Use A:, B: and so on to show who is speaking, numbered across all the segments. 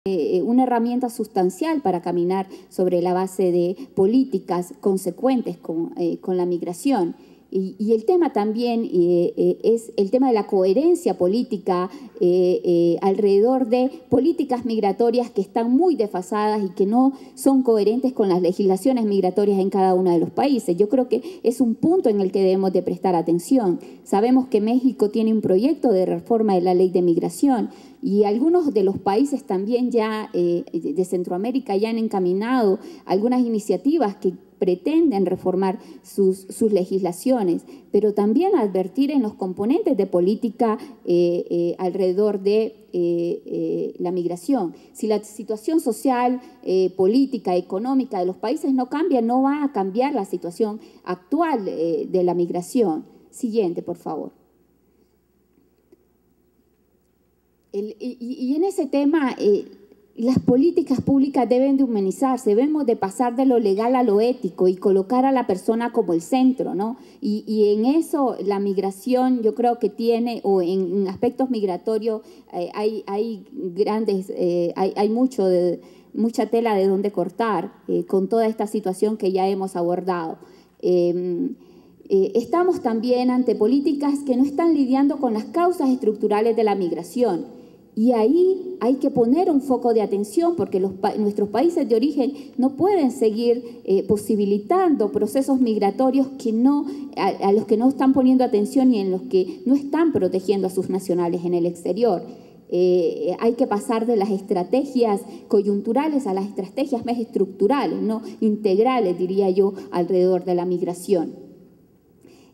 A: una herramienta sustancial para caminar sobre la base de políticas consecuentes con la migración. Y el tema también es el tema de la coherencia política alrededor de políticas migratorias que están muy desfasadas y que no son coherentes con las legislaciones migratorias en cada uno de los países. Yo creo que es un punto en el que debemos de prestar atención. Sabemos que México tiene un proyecto de reforma de la ley de migración y algunos de los países también ya de Centroamérica ya han encaminado algunas iniciativas que pretenden reformar sus legislaciones, pero también advertir en los componentes de política alrededor de la migración. Si la situación social, política, económica de los países no cambia, no va a cambiar la situación actual de la migración. Siguiente, por favor. Y en ese tema, las políticas públicas deben de humanizarse, debemos de pasar de lo legal a lo ético y colocar a la persona como el centro, ¿no? Y en eso la migración yo creo que tiene, o en aspectos migratorios hay grandes, hay mucha tela de donde cortar con toda esta situación que ya hemos abordado. Estamos también ante políticas que no están lidiando con las causas estructurales de la migración. Y ahí hay que poner un foco de atención porque nuestros países de origen no pueden seguir posibilitando procesos migratorios que a los que no están poniendo atención y en los que no están protegiendo a sus nacionales en el exterior. Hay que pasar de las estrategias coyunturales a las estrategias más estructurales, ¿no? Integrales, diría yo, alrededor de la migración.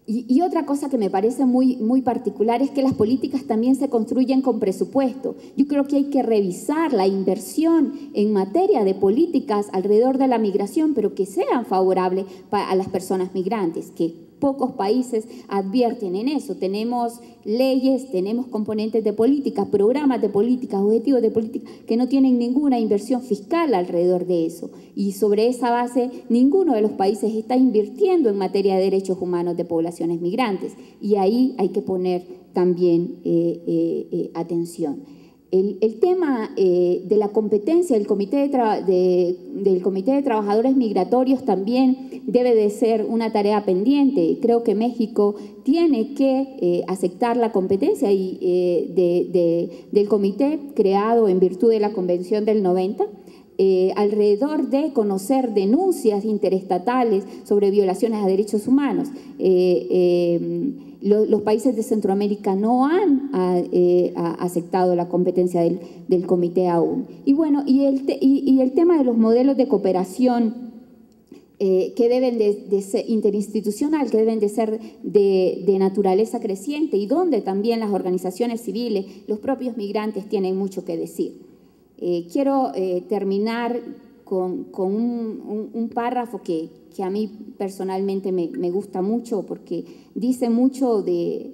A: Y otra cosa que me parece muy particular es que las políticas también se construyen con presupuesto. Yo creo que hay que revisar la inversión en materia de políticas alrededor de la migración, pero que sean favorables a las personas migrantes, que pocos países advierten en eso. Tenemos leyes, tenemos componentes de política, programas de política, objetivos de política que no tienen ninguna inversión fiscal alrededor de eso. Y sobre esa base, ninguno de los países está invirtiendo en materia de derechos humanos de poblaciones migrantes. Y ahí hay que poner también atención. El tema de la competencia del Comité de Trabajadores Migratorios también debe de ser una tarea pendiente. Creo que México tiene que aceptar la competencia del comité creado en virtud de la Convención del 90, alrededor de conocer denuncias interestatales sobre violaciones a derechos humanos. Los países de Centroamérica no han aceptado la competencia del comité aún. Y bueno, y el tema de los modelos de cooperación que deben de ser interinstitucional, que deben de ser de naturaleza creciente y donde también las organizaciones civiles, los propios migrantes tienen mucho que decir. Quiero terminar con un párrafo que a mí personalmente me gusta mucho porque dice mucho de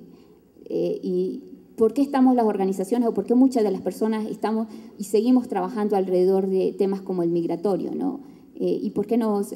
A: y por qué estamos las organizaciones o por qué muchas de las personas estamos y seguimos trabajando alrededor de temas como el migratorio, ¿no? Y por qué nos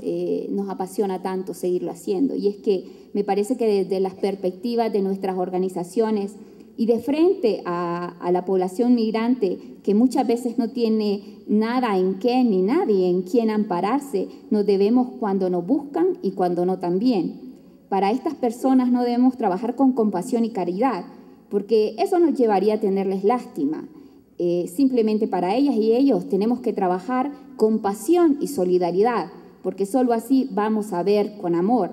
A: apasiona tanto seguirlo haciendo. Y es que me parece que desde las perspectivas de nuestras organizaciones y de frente a la población migrante, que muchas veces no tiene nada en qué ni nadie en quién ampararse, nos debemos cuando nos buscan y cuando no también. Para estas personas no debemos trabajar con compasión y caridad, porque eso nos llevaría a tenerles lástima. Simplemente para ellas y ellos tenemos que trabajar con pasión y solidaridad, porque solo así vamos a ver con amor.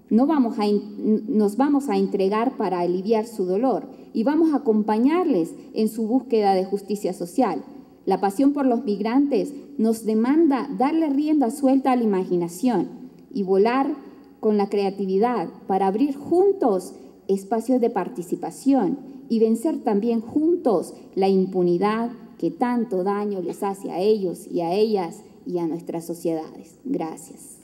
A: Nos vamos a entregar para aliviar su dolor y vamos a acompañarles en su búsqueda de justicia social. La pasión por los migrantes nos demanda darle rienda suelta a la imaginación y volar con la creatividad para abrir juntos espacios de participación y vencer también juntos la impunidad que tanto daño les hace a ellos y a ellas y a nuestras sociedades. Gracias.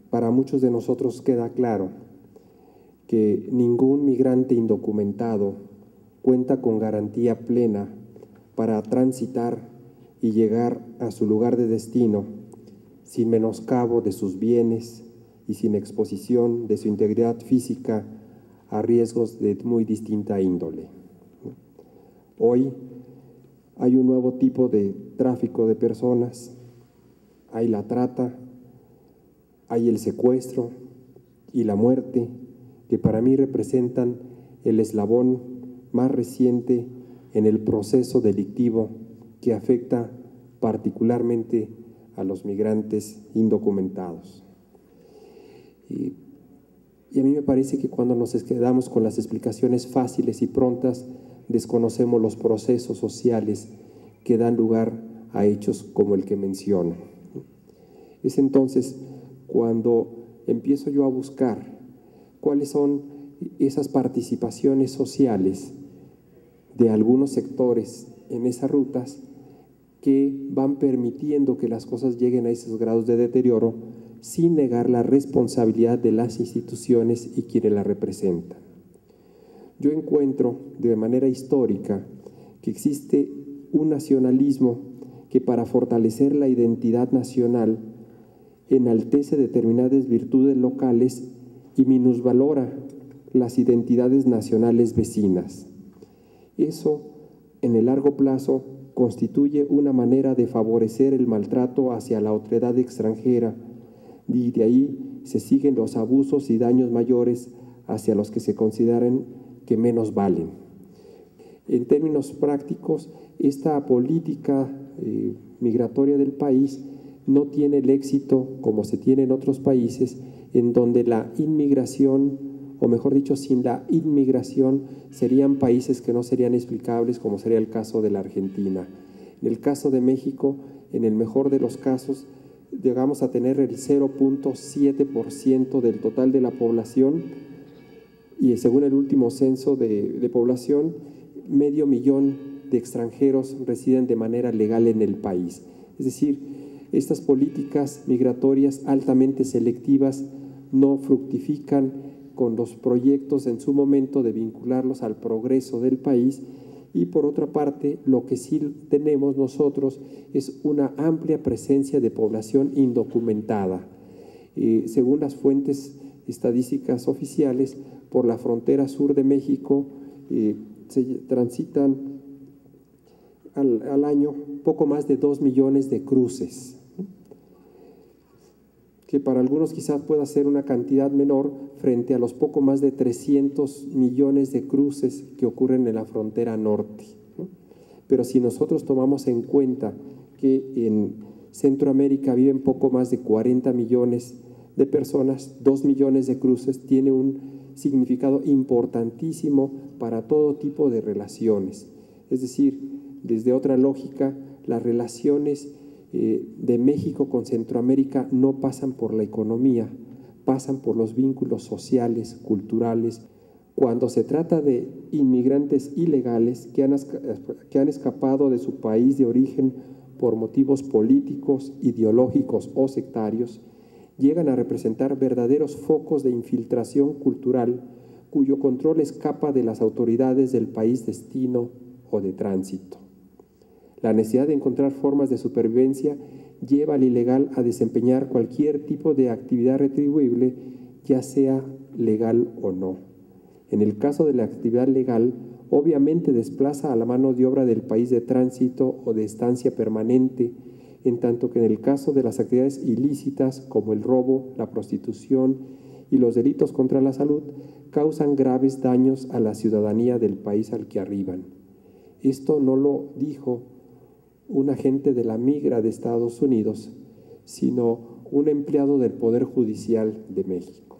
B: Para muchos de nosotros queda claro que ningún migrante indocumentado cuenta con garantía plena para transitar y llegar a su lugar de destino sin menoscabo de sus bienes y sin exposición de su integridad física a riesgos de muy distinta índole. Hoy hay un nuevo tipo de tráfico de personas, hay la trata, hay el secuestro y la muerte, que para mí representan el eslabón más reciente en el proceso delictivo que afecta particularmente a los migrantes indocumentados. Y a mí me parece que cuando nos quedamos con las explicaciones fáciles y prontas, desconocemos los procesos sociales que dan lugar a hechos como el que menciono. Es entonces cuando empiezo yo a buscar cuáles son esas participaciones sociales de algunos sectores en esas rutas que van permitiendo que las cosas lleguen a esos grados de deterioro sin negar la responsabilidad de las instituciones y quienes la representan. Yo encuentro de manera histórica que existe un nacionalismo que para fortalecer la identidad nacional enaltece determinadas virtudes locales y minusvalora las identidades nacionales vecinas. Eso, en el largo plazo, constituye una manera de favorecer el maltrato hacia la otredad extranjera, y de ahí se siguen los abusos y daños mayores hacia los que se consideran que menos valen. En términos prácticos, esta política migratoria del país no tiene el éxito como se tiene en otros países, en donde la inmigración, o mejor dicho, sin la inmigración, serían países que no serían explicables, como sería el caso de la Argentina. En el caso de México, en el mejor de los casos, llegamos a tener el 0.7% del total de la población, y según el último censo de población, 500,000 de extranjeros residen de manera legal en el país. Es decir, estas políticas migratorias altamente selectivas no fructifican con los proyectos en su momento de vincularlos al progreso del país, y por otra parte, lo que sí tenemos nosotros es una amplia presencia de población indocumentada. Según las fuentes estadísticas oficiales, por la frontera sur de México se transitan al año poco más de 2 millones de cruces, que para algunos quizás pueda ser una cantidad menor frente a los poco más de 300 millones de cruces que ocurren en la frontera norte, ¿no? Pero si nosotros tomamos en cuenta que en Centroamérica viven poco más de 40 millones de personas, 2 millones de cruces tiene un significado importantísimo para todo tipo de relaciones. Es decir, desde otra lógica, las relaciones de México con Centroamérica no pasan por la economía, pasan por los vínculos sociales, culturales. Cuando se trata de inmigrantes ilegales que han escapado de su país de origen por motivos políticos, ideológicos o sectarios, llegan a representar verdaderos focos de infiltración cultural cuyo control escapa de las autoridades del país destino o de tránsito. La necesidad de encontrar formas de supervivencia lleva al ilegal a desempeñar cualquier tipo de actividad retribuible, ya sea legal o no. En el caso de la actividad legal, obviamente desplaza a la mano de obra del país de tránsito o de estancia permanente, en tanto que en el caso de las actividades ilícitas como el robo, la prostitución y los delitos contra la salud, causan graves daños a la ciudadanía del país al que arriban. Esto no lo dijo un agente de la migra de Estados Unidos, sino un empleado del Poder Judicial de México.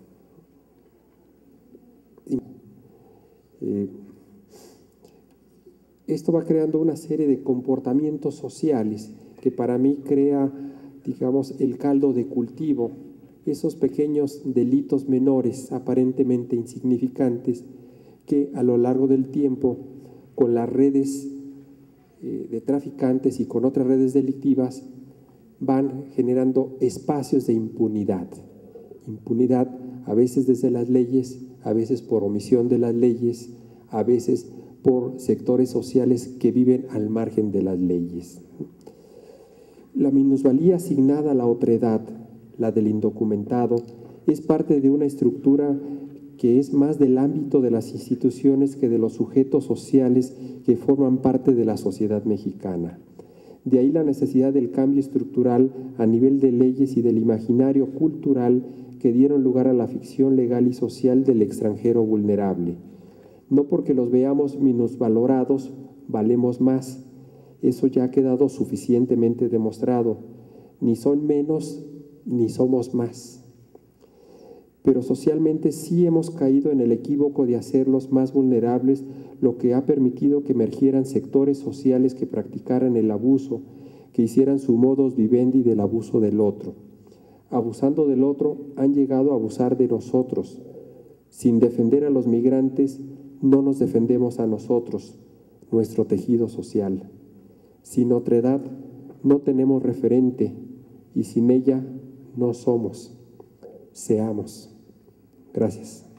B: Esto va creando una serie de comportamientos sociales que para mí crea, digamos, el caldo de cultivo, esos pequeños delitos menores aparentemente insignificantes que a lo largo del tiempo, con las redes de traficantes y con otras redes delictivas, van generando espacios de impunidad. Impunidad a veces desde las leyes, a veces por omisión de las leyes, a veces por sectores sociales que viven al margen de las leyes. La minusvalía asignada a la otredad, la del indocumentado, es parte de una estructura que es más del ámbito de las instituciones que de los sujetos sociales que forman parte de la sociedad mexicana. De ahí la necesidad del cambio estructural a nivel de leyes y del imaginario cultural que dieron lugar a la ficción legal y social del extranjero vulnerable. No porque los veamos minusvalorados, valemos más. Eso ya ha quedado suficientemente demostrado. Ni son menos, ni somos más. Pero socialmente sí hemos caído en el equívoco de hacerlos más vulnerables, lo que ha permitido que emergieran sectores sociales que practicaran el abuso, que hicieran su modus vivendi del abuso del otro. Abusando del otro, han llegado a abusar de nosotros. Sin defender a los migrantes, no nos defendemos a nosotros, nuestro tejido social. Sin otredad, no tenemos referente, y sin ella, no somos. Seamos. Gracias.